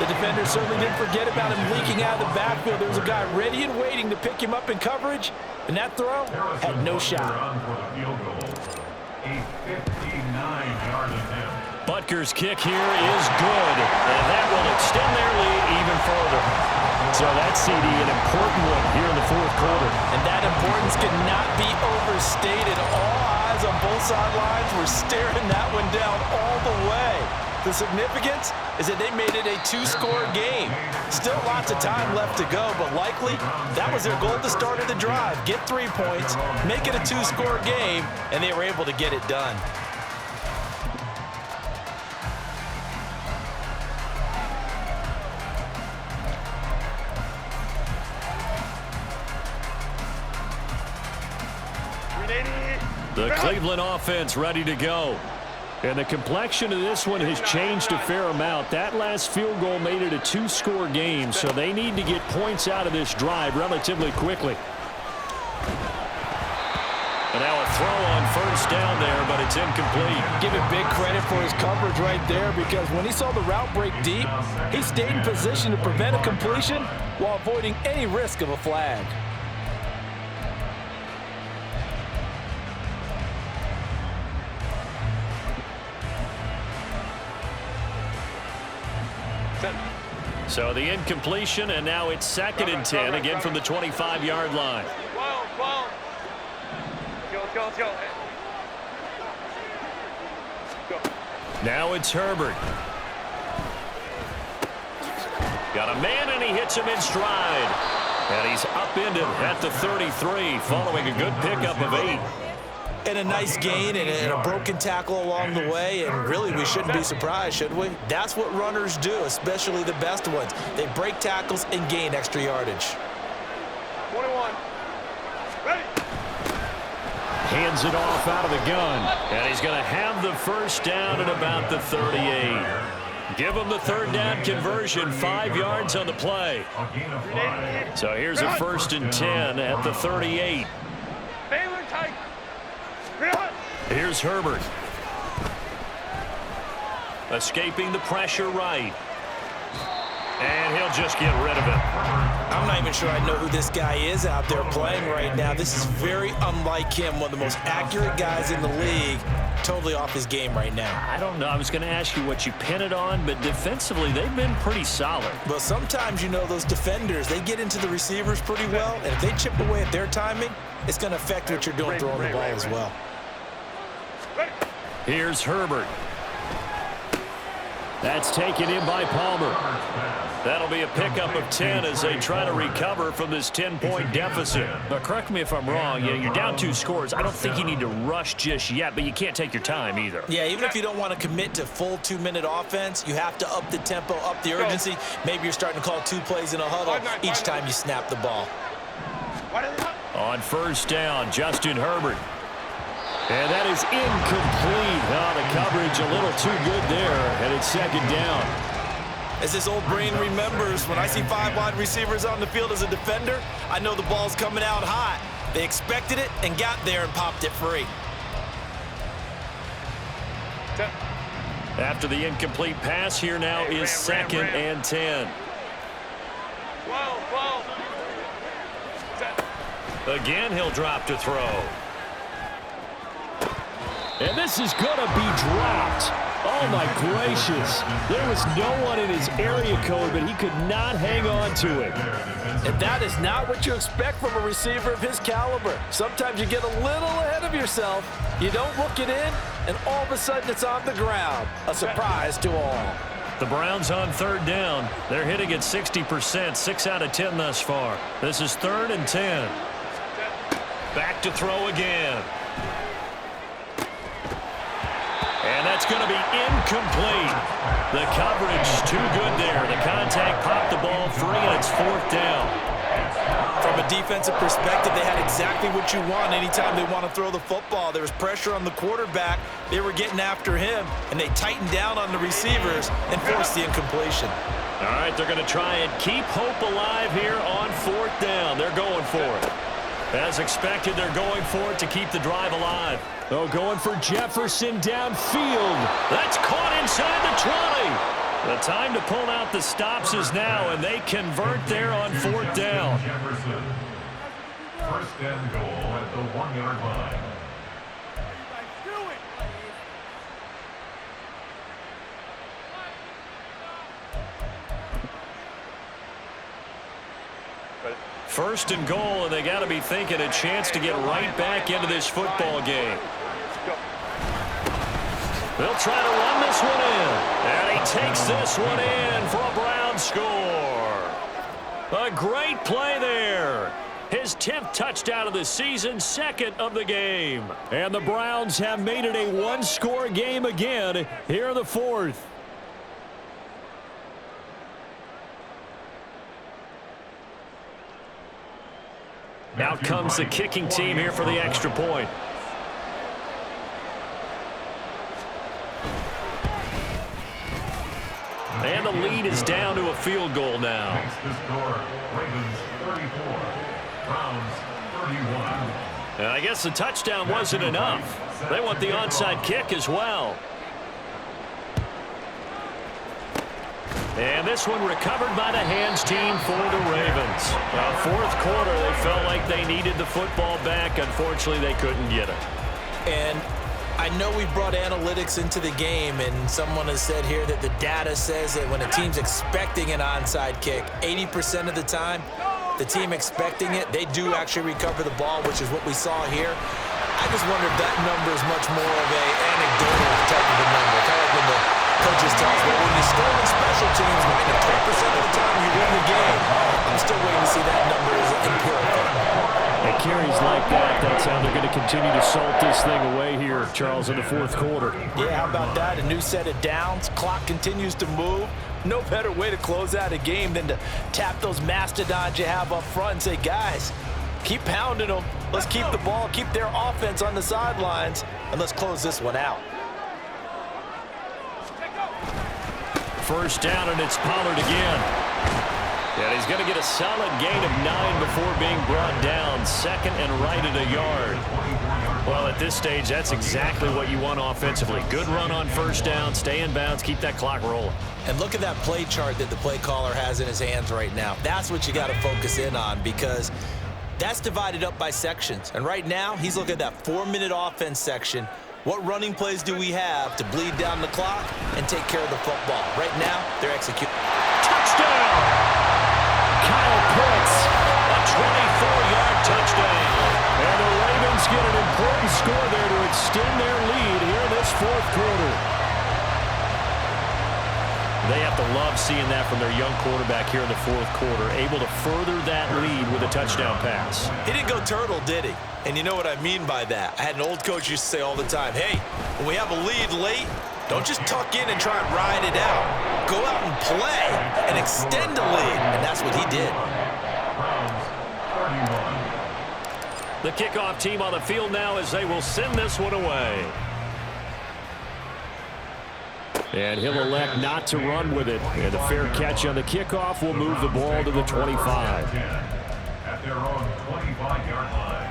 The defender certainly didn't forget about him leaking out of the backfield. There was a guy ready and waiting to pick him up in coverage, and that throw had no shot. Butker's kick here is good, and that will extend their lead even further. So that's CD, an important one here in the 4th quarter. And that importance cannot be overstated. All eyes on both sidelines were staring that one down all the way. The significance is that they made it a 2-score game. Still lots of time left to go, but likely that was their goal at the start of the drive. Get 3 points, make it a 2-score game, and they were able to get it done. The Cleveland offense ready to go. And the complexion of this one has changed a fair amount. That last field goal made it a 2-score game, so they need to get points out of this drive relatively quickly. And now a throw on 1st down there, but it's incomplete. Give him big credit for his coverage right there, because when he saw the route break deep, he stayed in position to prevent a completion while avoiding any risk of a flag. So the incompletion, and now it's 2nd and 10, again from the 25-yard line. Let's go. Now it's Herbert. Got a man, and he hits him in stride. And he's upended at the 33, following a good pickup of 8. And a nice gain and a broken tackle along the way, and really we shouldn't be surprised, should we? That's what runners do, especially the best ones. They break tackles and gain extra yardage. 21. Ready. Hands it off out of the gun, and he's going to have the 1st down at about the 38. Give him the 3rd down conversion, 5 yards on the play. So here's a 1st and 10 at the 38. Baylor Tigers. Here's Herbert. Escaping the pressure right. And he'll just get rid of it. I'm not even sure I know who this guy is out there playing right now. This is very unlike him, one of the most accurate guys in the league. Totally off his game right now. I don't know. I was going to ask you what you pin it on, but defensively, they've been pretty solid. Well, sometimes, you know, those defenders, they get into the receivers pretty well, and if they chip away at their timing, it's going to affect what you're doing throwing the ball as well. Here's Herbert. That's taken in by Palmer. That'll be a pickup of 10 as they try to recover from this 10-point deficit. Now, correct me if I'm wrong. You're down 2 scores. I don't think you need to rush just yet, but you can't take your time either. Yeah, even if you don't want to commit to full 2-minute offense, you have to up the tempo, up the urgency. Maybe you're starting to call 2 plays in a huddle each time you snap the ball. On first down, Justin Herbert. And that is incomplete. The coverage a little too good there, and it's second down. As this old brain remembers, when I see 5 wide receivers on the field as a defender, I know the ball's coming out hot. They expected it and got there and popped it free. After the incomplete pass, here now is second and 10. 12. Again, he'll drop to throw. And this is going to be dropped. Oh, my gracious. There was no one in his area code, but he could not hang on to it. And that is not what you expect from a receiver of his caliber. Sometimes you get a little ahead of yourself. You don't look it in, and all of a sudden it's on the ground. A surprise to all. The Browns on third down. They're hitting at 60%, 6 out of 10 thus far. This is 3rd and 10. Back to throw again. And that's going to be incomplete. The coverage too good there. The contact popped the ball free, and it's 4th down. From a defensive perspective, they had exactly what you want anytime they want to throw the football. There was pressure on the quarterback. They were getting after him, and they tightened down on the receivers and forced the incompletion. All right, they're going to try and keep hope alive here on 4th down. They're going for it. As expected, they're going for it to keep the drive alive. Oh, going for Jefferson downfield. That's caught inside the 20. The time to pull out the stops is now, and they convert there on 4th down. Jefferson. 1st and goal at the 1-yard line. First and goal, and they got to be thinking a chance to get right back into this football game. They'll try to run this one in, and he takes this one in for a Brown score. A great play there. His 10th touchdown of the season, 2nd of the game. And the Browns have made it a 1-score game again here in the 4th. Now comes the kicking team here for the extra point. And the lead is down to a field goal now. Makes the score. Ravens 34. Browns 31. And I guess the touchdown wasn't enough. They want the onside kick as well. And this one recovered by the hands team for the Ravens. 4th quarter, they felt like they needed the football back. Unfortunately, they couldn't get it. And I know we brought analytics into the game, and someone has said here that the data says that when a team's expecting an onside kick, 80% of the time, the team expecting it, they do actually recover the ball, which is what we saw here. I just wonder if that number is much more of a anecdotal type of a number. Kind of like when the coaches tell us, well, when you score in special teams, 93% of the time you win the game. I'm still waiting to see that number as empirical. And carries like that, that's how they're going to continue to salt this thing away here, Charles, in the 4th quarter. Yeah, how about that? A new set of downs. Clock continues to move. No better way to close out a game than to tap those mastodons you have up front and say, guys, keep pounding them. Let's keep the ball, keep their offense on the sidelines, and let's close this one out. First down, and it's Pollard again. And he's he's going to get a solid gain of 9 before being brought down. Second and right at a yard. Well, at this stage, that's exactly what you want offensively. Good run on first down, stay in bounds, keep that clock rolling. And look at that play chart that the play caller has in his hands right now. That's what you got to focus in on, because that's divided up by sections. And right now, he's looking at that 4-minute offense section. What running plays do we have to bleed down the clock and take care of the football? Right now, they're executing. Touchdown! Kyle Pitts, a 24-yard touchdown. And the Ravens get an important score there to extend their lead here in this fourth quarter. They have to love seeing that from their young quarterback here in the fourth quarter, able to further that lead with a touchdown pass. He didn't go turtle, did he? And you know what I mean by that. I had an old coach used to say all the time, hey, when we have a lead late, don't just tuck in and try and ride it out. Go out and play and extend the lead. And that's what he did. The kickoff team on the field now as they will send this one away. And he'll elect not to run with it. And a fair catch on the kickoff will move the ball to the 25. At their own 25-yard line.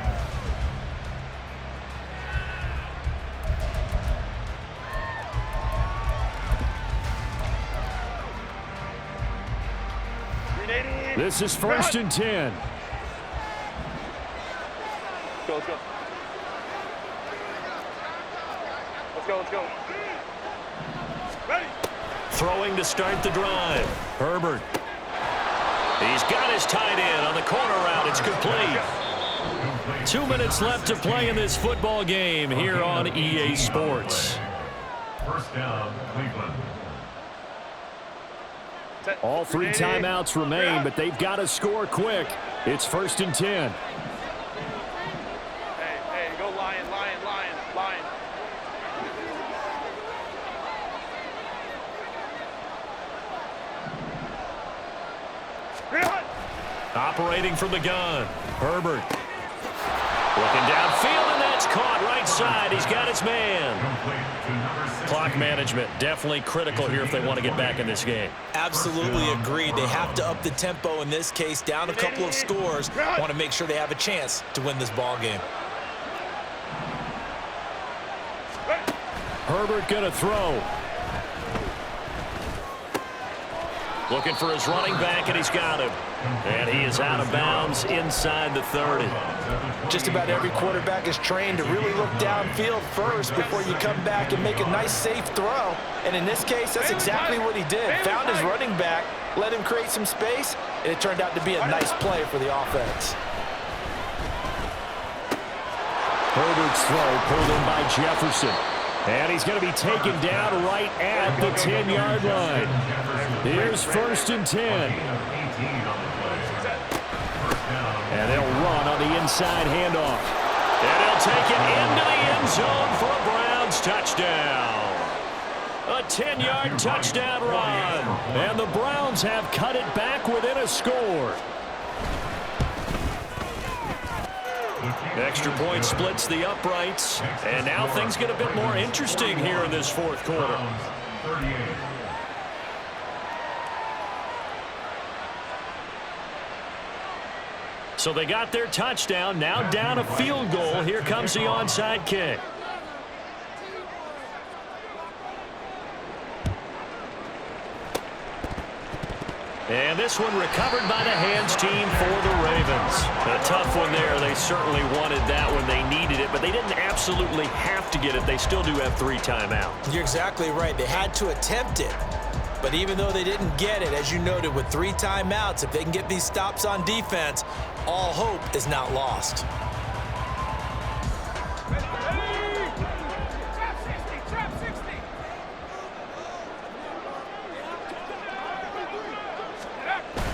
This is first and 10. Let's go. Let's go. Ready. Throwing to start the drive. Herbert. He's got his tight end on the corner route. It's complete. 2 minutes left to play in this football game here on EA Sports. First down, Cleveland. All 3 timeouts remain, but they've got to score quick. It's first and 10. Hey, go Lion. Operating from the gun. Herbert. Looking downfield, and that's caught right side. He's got his man. Clock management definitely critical here if they want to get back in this game. Absolutely agreed. They have to up the tempo in this case, down a couple of scores. Want to make sure they have a chance to win this ball game. Herbert going to throw. Looking for his running back, and he's got him. And he is out of bounds inside the 30. Just about every quarterback is trained to really look downfield first before you come back and make a nice, safe throw. And in this case, that's exactly what he did. Found his running back, let him create some space, and it turned out to be a nice play for the offense. Herbert's throw pulled in by Jefferson. And he's going to be taken down right at the 10-yard line. Here's first and 10. And they'll run on the inside handoff. And he'll take it into the end zone for a Browns touchdown. A 10-yard touchdown run. And the Browns have cut it back within a score. Extra point splits the uprights, and now things get a bit more interesting here in this fourth quarter. So they got their touchdown, now down a field goal. Here comes the onside kick. And this one recovered by the hands team for the Ravens. A tough one there. They certainly wanted that when they needed it, but they didn't absolutely have to get it. They still do have 3 timeouts. You're exactly right. They had to attempt it. But even though they didn't get it, as you noted, with 3 timeouts, if they can get these stops on defense, all hope is not lost.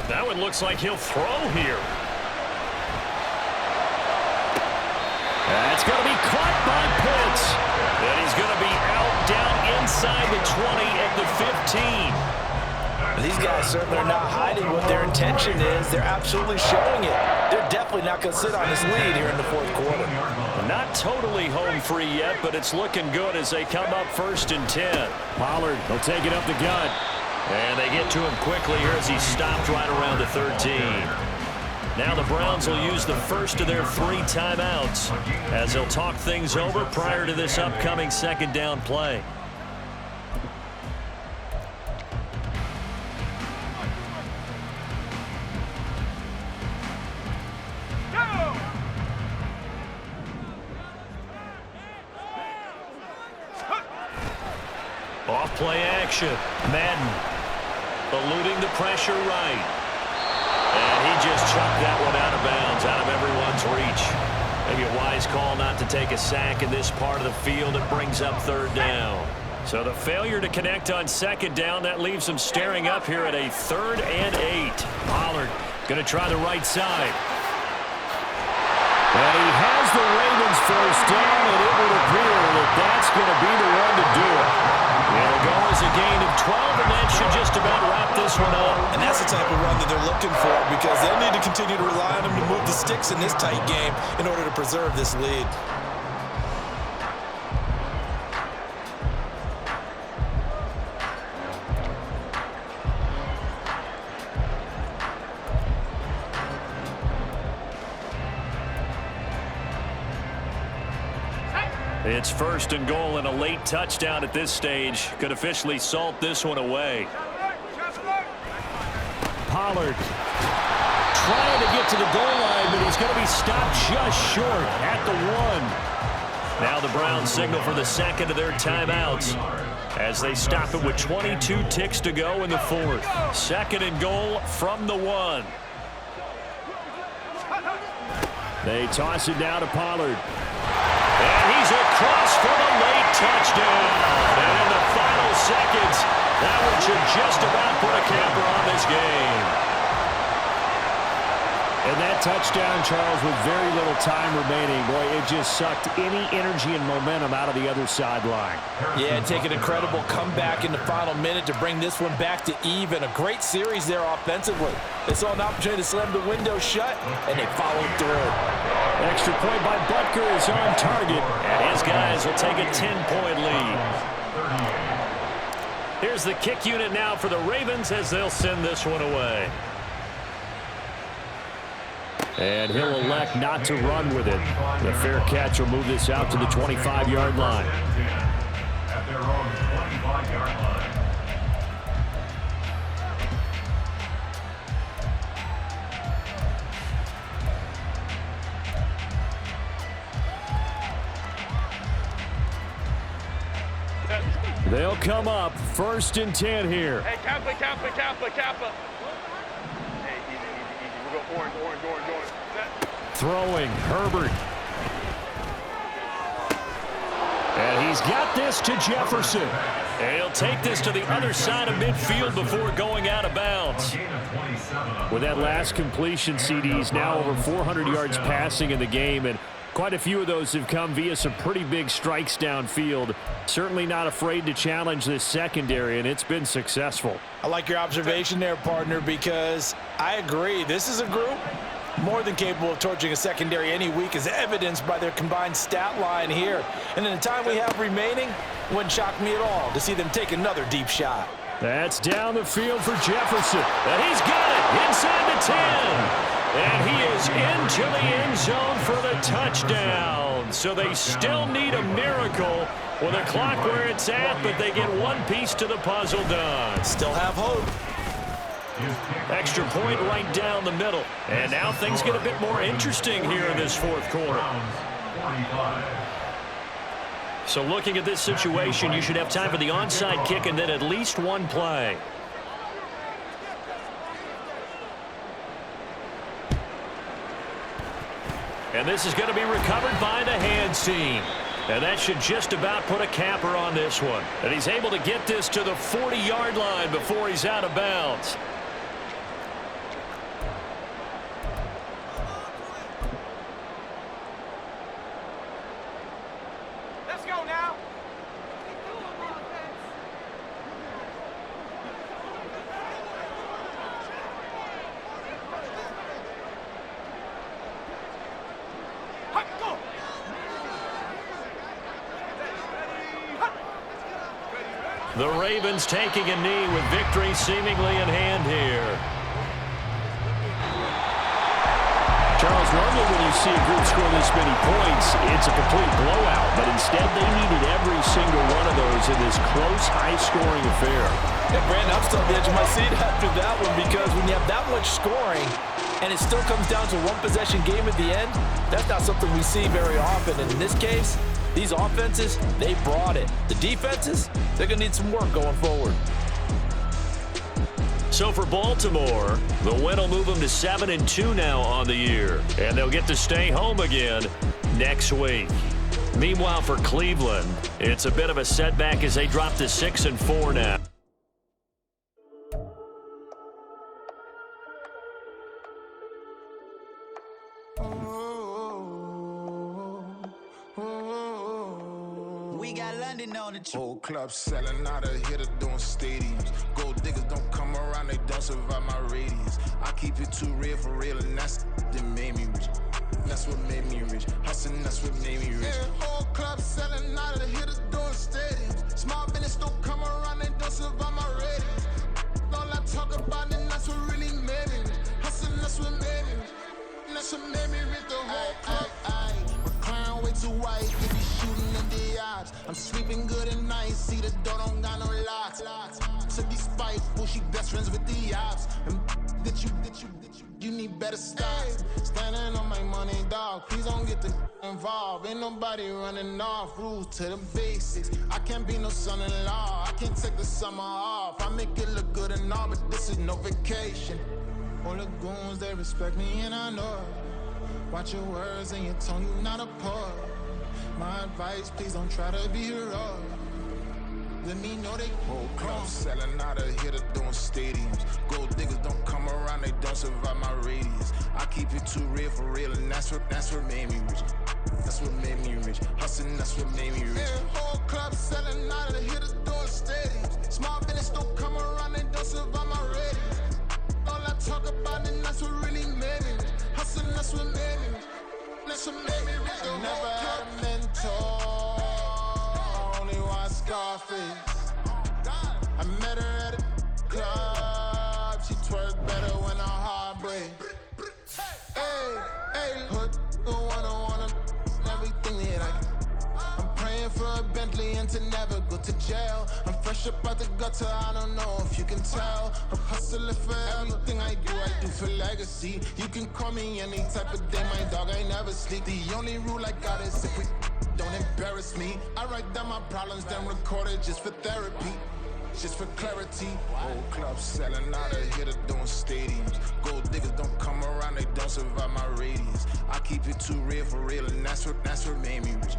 That one looks like he'll throw here. That's going to be caught by Pitts. And he's going to be out down inside the 20 at the 15. These guys certainly are not hiding what their intention is. They're absolutely showing it. They're definitely not going to sit on this lead here in the fourth quarter. Not totally home free yet, but it's looking good as they come up first and 10. Pollard will take it up the gut. And they get to him quickly here as he stopped right around the 13. Now the Browns will use the first of their 3 timeouts as they'll talk things over prior to this upcoming second down play. Off play action. Madden eluding the pressure right. And he just chucked that one out of bounds, out of everyone's reach. Maybe a wise call not to take a sack in this part of the field. It brings up third down. So the failure to connect on second down, that leaves them staring up here at a 3rd and 8. Pollard going to try the right side. And he has the Ravens first down, and it would appear that that's going to be the one to do it. It'll go as a gain of 12, and that should just about wrap this one up. And that's the type of run that they're looking for because they'll need to continue to rely on him to move the sticks in this tight game in order to preserve this lead. It's 1st and goal, and a late touchdown at this stage could officially salt this one away. Pollard trying to get to the goal line, but he's going to be stopped just short at the 1. Now the Browns signal for the second of their timeouts as they stop it with 22 ticks to go in the 4th. 2nd and goal from the 1. They toss it down to Pollard. And he's across for the late touchdown. And in the final seconds, that one should just about put a capper on this game. And that touchdown, Charles, with very little time remaining, boy, it just sucked any energy and momentum out of the other sideline. Yeah, take an incredible comeback in the final minute to bring this one back to even. A great series there offensively. They saw an opportunity to slam the window shut, and they followed through. Extra point by Butker is on target, and his guys will take a 10-point lead. Here's the kick unit now for the Ravens as they'll send this one away. And he'll elect not to run with it. The fair catch will move this out to the 25-yard line. At their own 25-yard line. They'll come up 1st and 10 here. Hey, Kappa. Hey, easy. We'll go orange. Throwing, Herbert. And he's got this to Jefferson. And he'll take this to the other side of midfield before going out of bounds. With that last completion, CD's now over 400 yards passing in the game, and quite a few of those have come via some pretty big strikes downfield. Certainly not afraid to challenge this secondary, and it's been successful. I like your observation there, partner, because I agree. This is a group more than capable of torching a secondary any week, as evidenced by their combined stat line here. And in the time we have remaining, wouldn't shock me at all to see them take another deep shot. That's down the field for Jefferson. And he's got it inside the 10. And he is into the end zone for the touchdown. So they still need a miracle with a clock where it's at, but they get one piece to the puzzle done. Still have hope. Extra point right down the middle. And now things get a bit more interesting here in this 4th quarter. So looking at this situation, you should have time for the onside kick and then at least one play. And this is going to be recovered by the hands team. And that should just about put a capper on this one. And he's able to get this to the 40-yard line before he's out of bounds. Let's go now. The Ravens taking a knee with victory seemingly in hand here. Charles, normally when you see a group score this many points, it's a complete blowout. But instead, they needed every single one of those in this close, high-scoring affair. Yeah, Brandon, I'm still on the edge of my seat after that one because when you have that much scoring and it still comes down to one-possession game at the end, that's not something we see very often. And in this case, these offenses, they brought it. The defenses, they're going to need some work going forward. So for Baltimore, the win will move them to 7-2 now on the year. And they'll get to stay home again next week. Meanwhile, for Cleveland, it's a bit of a setback as they drop to 6-4 now. We got London on the whole club selling out of hitter doing stadiums. Gold diggers don't come around, they don't survive my radius. I keep it too real for real, and that's that made me rich. That's what made me rich. Hustling, that's what made me rich. Yeah, whole club selling out of hitters doing stadiums. Small business don't come around, they don't survive my radius. All I talk about, and that's what really made me rich. Hustling, that's what made me rich. And that's what made me rich. The whole club. McLaren way too white, they be shooting in the odds. I'm sleeping good at night, see the door don't got no locks. To be spiteful, she best friends with the ops. And you need better stocks. Standing on my money, dog. Please don't get the involved. Ain't nobody running off. Rules to the basics. I can't be no son-in-law. I can't take the summer off. I make it look good and all, but this is no vacation. All the goons, they respect me and I know it. Watch your words and your tone, you not a poet. My advice, please don't try to be heroic. Let me know they whole club selling out of hitter doing stadiums. Gold diggers don't come around, they don't survive my radius. I keep it too real for real, and that's what made me rich. That's what made me rich. Hustling, that's what made me rich. Yeah, whole club selling out of hitters doing stadiums. Small business don't come around, they don't survive my radius. All I talk about, and that's what really made me rich. Hustling, that's what made me rich. That's what made me rich. I never had a mentor. I only watch Scarface. I met her at a club. She twerk better when her heart breaks. Hey, hood, the wanna everything that I get. I'm praying for a Bentley and to never go to jail. I'm fresh up out the gutter, I don't know if you can tell. I'm hustling for everything I do for legacy. You can call me any type of day, my dog, I never sleep. The only rule I got is if we don't embarrass me. I write down my problems, then record it just for therapy. Just for clarity. Whole club selling out of hitter doing stadiums. Gold diggers don't come around, they don't survive my radius. I keep it too real for real, and that's what made me rich.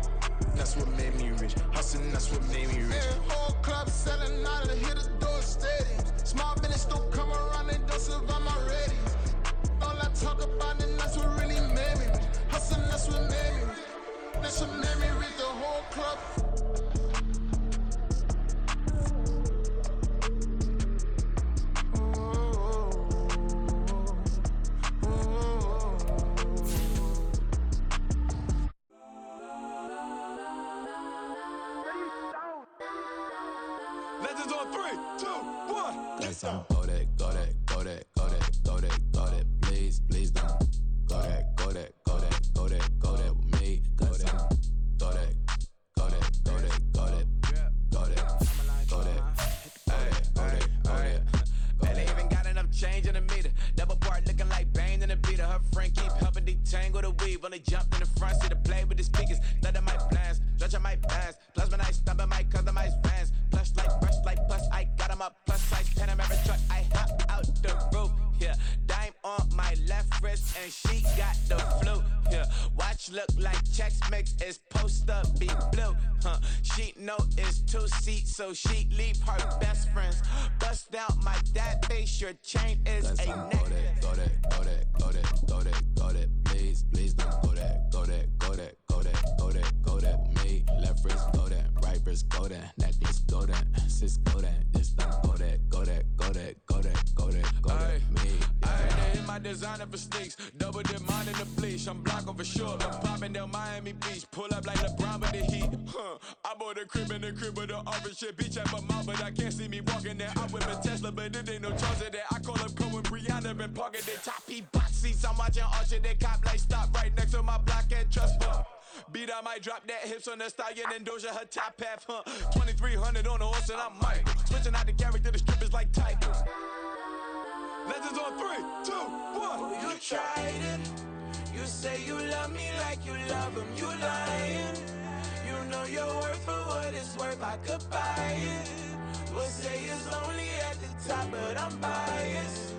That's what made me rich. Hustling, that's what made me rich. Yeah, whole club selling out of hitters doing stadiums. Small business don't come around, they don't survive my radius. All I talk about, and that's what really made me rich. Hustling, that's what made me rich. That's what made me rich. The whole club. Legends on 3, 2, 1. Let's go that, go that, go that, go that, go that, go that. Please, please don't. Go that, go that, go that, go that, go that with me. Go that, go that, go that, go that, go that, go that, go that. Hey, hey, hey. Man, they even got enough change in the meter. Double part looking like Bane in the beater. Her friend keep helping detangle the weave. When they jumped in the front seat to play with the speakers. Thunder my plans, stretch on my pants. Plus when I stumble my customized vans. Plush like brush like plus I got 'em up. Plus size Panamera truck. I hop out the roof. Yeah, dime on my left wrist and she got the flu. Yeah, watch look like Chex Mix is post up be blue. She know it's 2 seats, so she leave her best friends. Bust down my dad face. Your chain is Let's a go necklace. that, go that, go that, go that, go that, go that. Please, please don't go that, go that, go that, go that, go that, go that with me. Left wrist go that, right wrist go that, necklace go that, sis go that, just don't go that, go that, go that, go that, go that, go that with me. Ayy, in my got designer for sneaks. Double dip mine in the bleach. I'm Blanco for sure. I'm popping down Miami Beach. Pull up like LeBron with the heat. I bought a crib in the crib with the office shit. Beach at my mouth, but I can't see me walking there. I whip a Tesla, but it ain't no charge of that. I call up Cohen, Brianna, been parking the top box seats. I'm watching Archer, they cop like stop right next to my block at Trust Fund. Beat, I might drop that hips on the stallion and Doja her top half, 2300 on the horse and I'm Mike. Switching out the character, the strippers like Tigers. Legends on 3, 2, 1. Oh, you tried it. You say you love me like you love him. You lying. You know your worth for what it's worth. I could buy it. We'll say it's lonely at the top, but I'm biased.